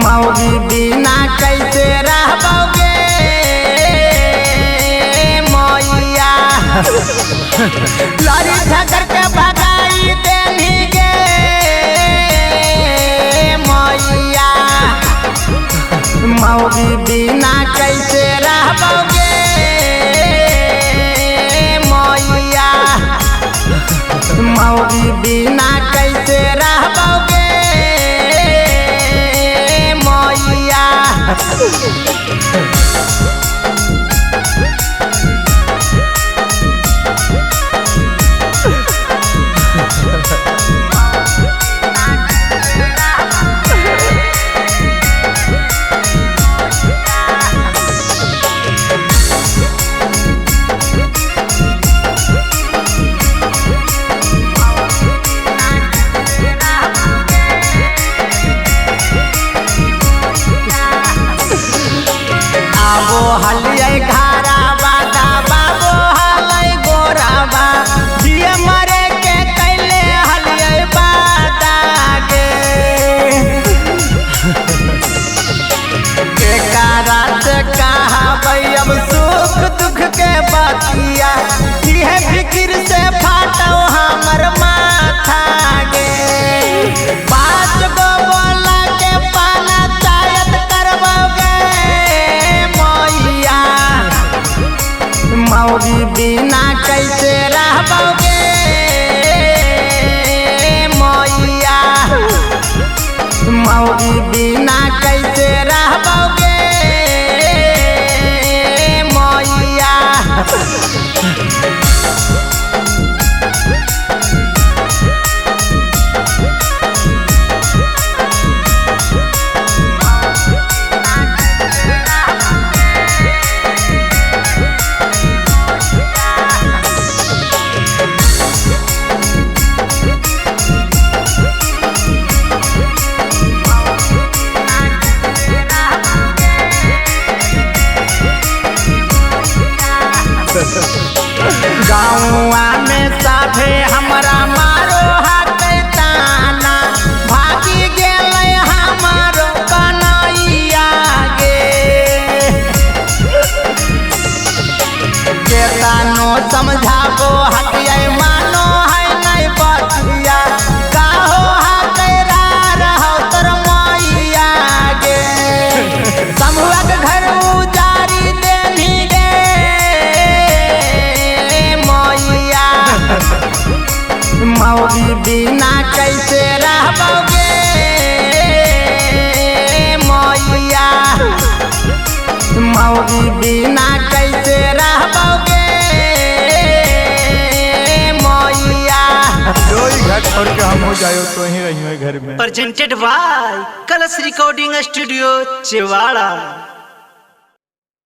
मौगी बिना कैसे रहबोगे मैया। लड़ी झगड़ के भगाई देनी गे मैया। मौगी बिना कैसे रहबोगे मैया। मौगी बिना कैसे रहबोगे मैया। आबो हलियै घारा बादा बाबो हलै गोराबा। दिए मरे के कैले हलियै बादा गे। के कारा से कहाबै अब सुख दुख के बतिया। इहे फिकिर से फाटौ हमर माथा गे। पाँच गो बोला के पाना चायत करबोगे मैया। मौगी बिना कैसे रहबोगे मैया। मौगी बिना कैसे रहबोगे मैया। गाँवा में साभे हमरा मारो हाथ ताना। भागी गेलै हमारो कन्हैया गे। केतनो समझाबो हटियै मानो है नहीं बतिया। काहो हकैरा रहो तोर मैया गे। समुआ के घर उजारी देनी गे मैया। मौगी बिना कैसे रहबोगे मैया। मौगी बिना कैसे रहबोगे मैया। जो ही घर छोड़ के हम हो जाए तो ही रही घर में। प्रेजेंटेड बाय कलश रिकॉर्डिंग स्टूडियो चेवाड़ा।